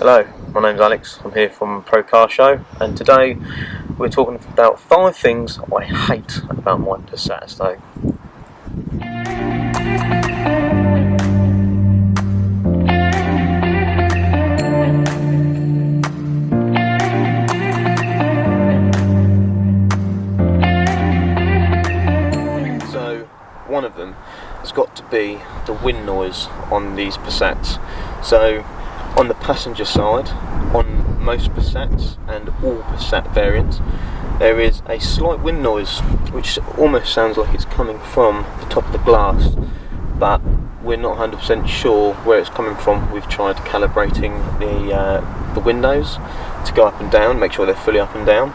Hello, my name's Alex. I'm here from Pro Car Show, and today we're talking about 5 things I hate about my Passat estate. So, one of them has got to be the wind noise on these Passats. So, on the passenger side, on most Passats and all Passat variants, there is a slight wind noise which almost sounds like it's coming from the top of the glass, but we're not 100% sure where it's coming from. We've tried calibrating the windows to go up and down, make sure they're fully up and down.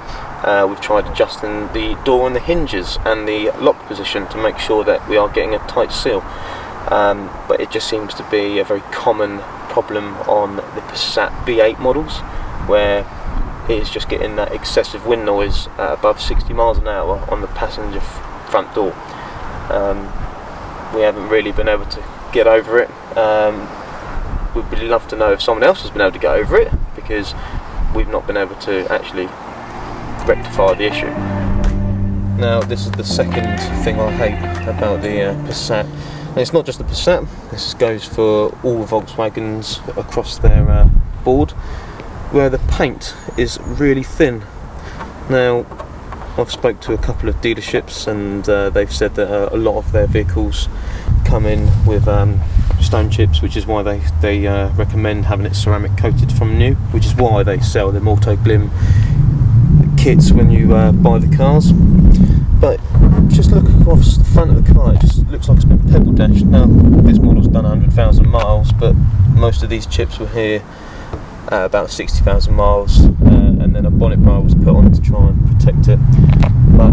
We've tried adjusting the door and the hinges and the lock position to make sure that we are getting a tight seal, but it just seems to be a very common problem on the Passat B8 models, where it is just getting that excessive wind noise at above 60 miles an hour on the passenger front door. We haven't really been able to get over it. We'd really love to know if someone else has been able to get over it, because we've not been able to actually rectify the issue. Now, this is the second thing I hate about the Passat. And it's not just the Passat, this goes for all Volkswagens across their board, where the paint is really thin. Now, I've spoke to a couple of dealerships, and they've said that a lot of their vehicles come in with stone chips, which is why they recommend having it ceramic coated from new, which is why they sell the Multi-Glim kits when you buy the cars. But just look across the front of the car, it just looks like it's been pebble dashed. Now, this model's done 100,000 miles, but most of these chips were here at about 60,000 miles, and then a bonnet bar was put on to try and protect it. But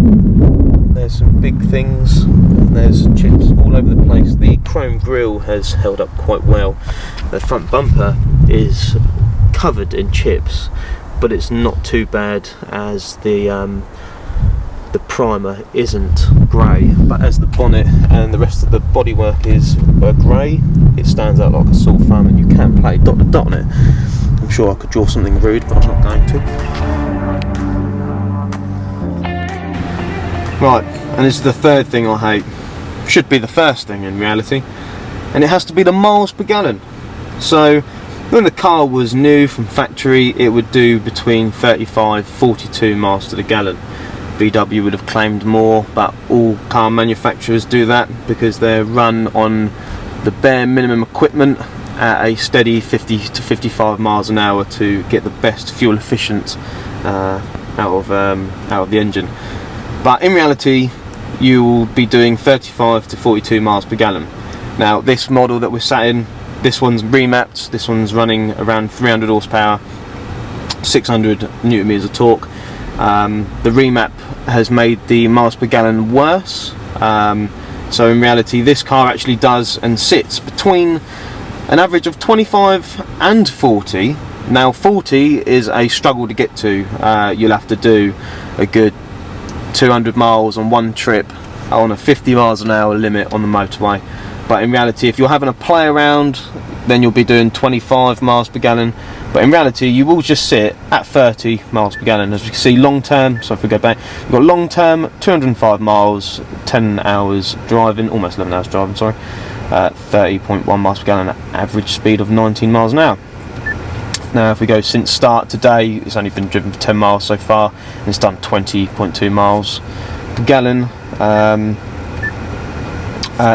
there's some big things, and there's chips all over the place. The chrome grille has held up quite well. The front bumper is covered in chips, but it's not too bad, as the primer isn't grey, but as the bonnet and the rest of the bodywork is grey, it stands out like a sore thumb, and you can play dot to dot on it. I'm sure I could draw something rude, but I'm not going to. Right, and this is the third thing I hate. Should be the first thing in reality, and it has to be the miles per gallon. So when the car was new from factory, it would do between 35-42 miles to the gallon. VW would have claimed more, but all car manufacturers do that because they're run on the bare minimum equipment at a steady 50 to 55 miles an hour to get the best fuel efficient out of the engine. But in reality, you will be doing 35 to 42 miles per gallon. Now, this model that we're sat in, this one's remapped. This one's running around 300 horsepower, 600 newton meters of torque. The remap has made the miles per gallon worse. So in reality, this car actually does and sits between an average of 25 and 40. Now, 40 is a struggle to get to. You'll have to do a good 200 miles on one trip on a 50 miles an hour limit on the motorway. But in reality, if you're having a play around, then you'll be doing 25 miles per gallon. But in reality, you will just sit at 30 miles per gallon. As we can see, long term, so if we go back, we've got long term 205 miles, 10 hours driving, almost 11 hours driving, sorry, 30.1 miles per gallon, average speed of 19 miles an hour. Now, if we go since start today, it's only been driven for 10 miles so far, and it's done 20.2 miles per gallon.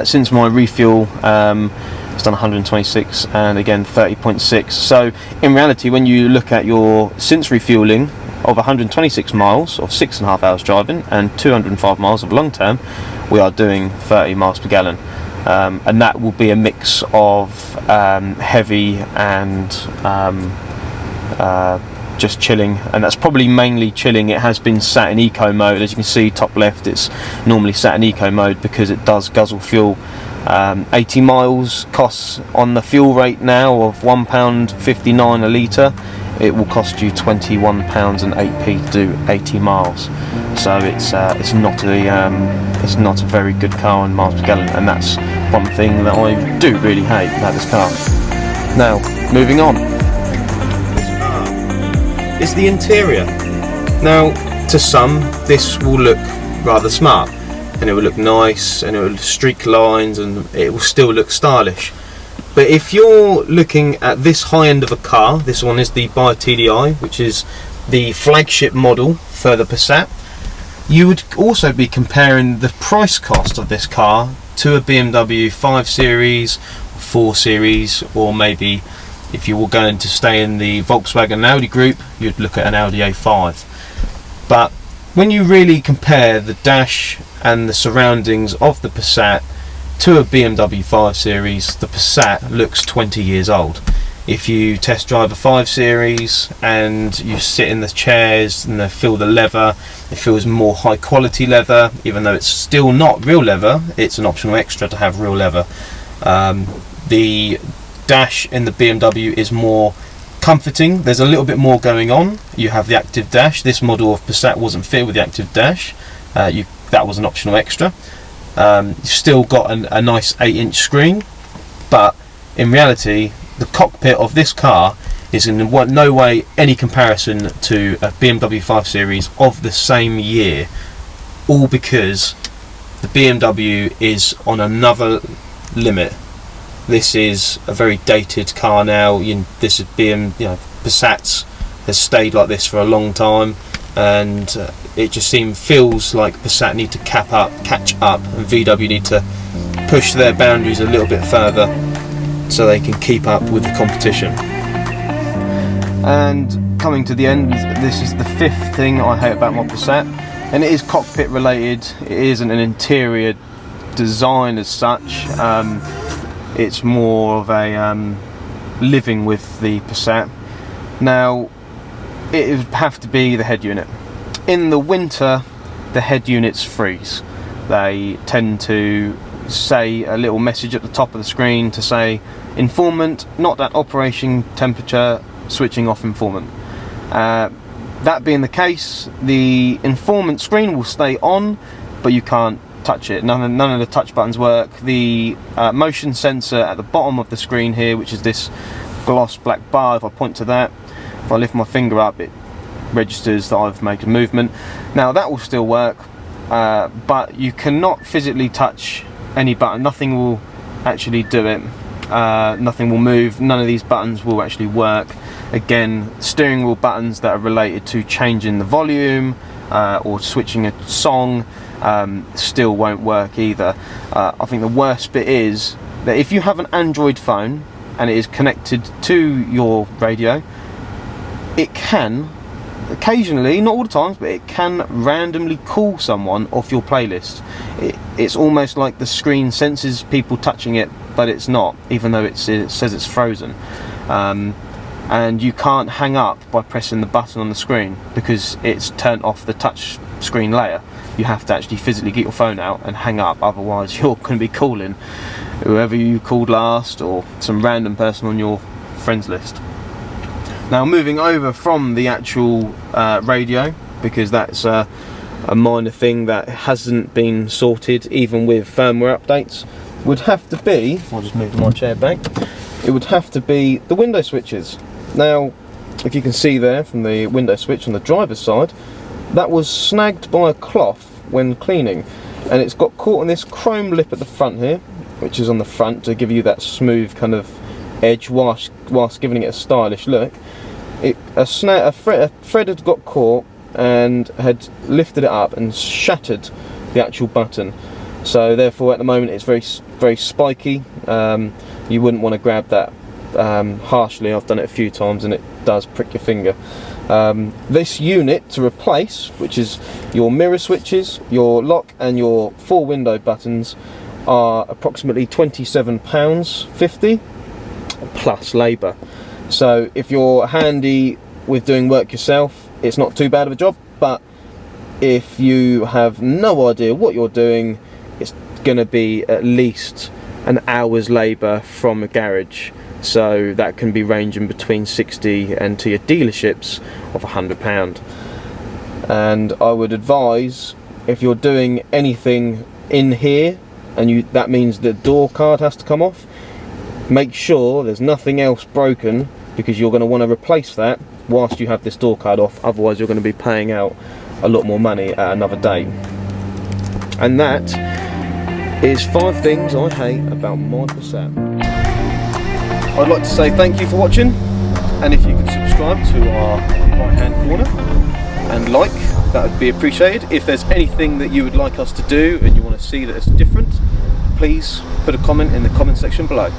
Since my refuel, it's done 126, and again 30.6. So in reality, when you look at your since refueling of 126 miles of 6.5 hours driving and 205 miles of long term, we are doing 30 miles per gallon, and that will be a mix of heavy and just chilling, and that's probably mainly chilling. It has been sat in eco mode. As you can see, top left, it's normally sat in eco mode because it does guzzle fuel. 80 miles costs, on the fuel rate now of £1.59 a litre, it will cost you £21.08 to do 80 miles. So it's not a very good car in miles per gallon, and that's one thing that I do really hate about this car. Now, moving on. is the interior. Now, to some, this will look rather smart, and it will look nice, and it will streak lines, and it will still look stylish. But if you're looking at this high end of a car, this one is the BiTDi, which is the flagship model for the Passat, you would also be comparing the price cost of this car to a BMW 5 Series, 4 Series, or maybe if you were going to stay in the Volkswagen and Audi group, you'd look at an Audi A5. But when you really compare the dash and the surroundings of the Passat to a BMW 5 Series, the Passat looks 20 years old. If you test drive a 5 Series and you sit in the chairs and they feel the leather, it feels more high quality leather, even though it's still not real leather, it's an optional extra to have real leather. The dash in the BMW is more comforting, there's a little bit more going on. You have the active dash. This model of Passat wasn't fitted with the active dash, that was an optional extra. You've still got a nice 8-inch screen, but in reality the cockpit of this car is in no way any comparison to a BMW 5 Series of the same year, all because the BMW is on another limit. This is a very dated car now. This is Passat has stayed like this for a long time, and it just feels like Passat need to catch up, and VW need to push their boundaries a little bit further so they can keep up with the competition. And coming to the end, this is the 5th thing I hate about my Passat, and it is cockpit related. It isn't an interior design as such. It's more of a living with the Passat. Now, it would have to be the head unit. In the winter, the head units freeze. They tend to say a little message at the top of the screen to say informant, not at operation temperature, switching off informant. That being the case, the informant screen will stay on, but you can't touch it. None of the touch buttons work. The motion sensor at the bottom of the screen here, which is this gloss black bar, if I point to that, if I lift my finger up, it registers that I've made a movement. Now that will still work, but you cannot physically touch any button. Nothing will actually do it. Nothing will move. None of these buttons will actually work. Again, steering wheel buttons that are related to changing the volume or switching a song still won't work either. I think the worst bit is that if you have an Android phone and it is connected to your radio, it can occasionally, not all the times, but it can randomly call someone off your playlist. It's almost like the screen senses people touching it, but it's not, even though it says it's frozen. And you can't hang up by pressing the button on the screen because it's turned off the touch screen layer. You have to actually physically get your phone out and hang up, otherwise you're going to be calling whoever you called last or some random person on your friends list. Now, moving over from the actual radio, because that's a minor thing that hasn't been sorted even with firmware updates, would have to be, I'll just move my chair back, it would have to be the window switches. Now, if you can see there from the window switch on the driver's side, that was snagged by a cloth when cleaning, and it's got caught on this chrome lip at the front here, which is on the front to give you that smooth kind of edge whilst giving it a stylish look. A thread had got caught and had lifted it up and shattered the actual button, so therefore at the moment it's very spiky. You wouldn't want to grab that harshly. I've done it a few times and it does prick your finger. This unit to replace, which is your mirror switches, your lock and your 4 window buttons, are approximately £27.50 plus labour. So if you're handy with doing work yourself, it's not too bad of a job, but if you have no idea what you're doing, it's going to be at least an hour's labour from a garage. So that can be ranging between 60 and to your dealerships of £100. And I would advise, if you're doing anything in here and that means the door card has to come off, make sure there's nothing else broken because you're going to want to replace that whilst you have this door card off, otherwise you're going to be paying out a lot more money at another date. And that is 5 things I hate about my Passat. I'd like to say thank you for watching, and if you could subscribe to our right hand corner and like, that would be appreciated. If there's anything that you would like us to do and you want to see that it's different, please put a comment in the comment section below.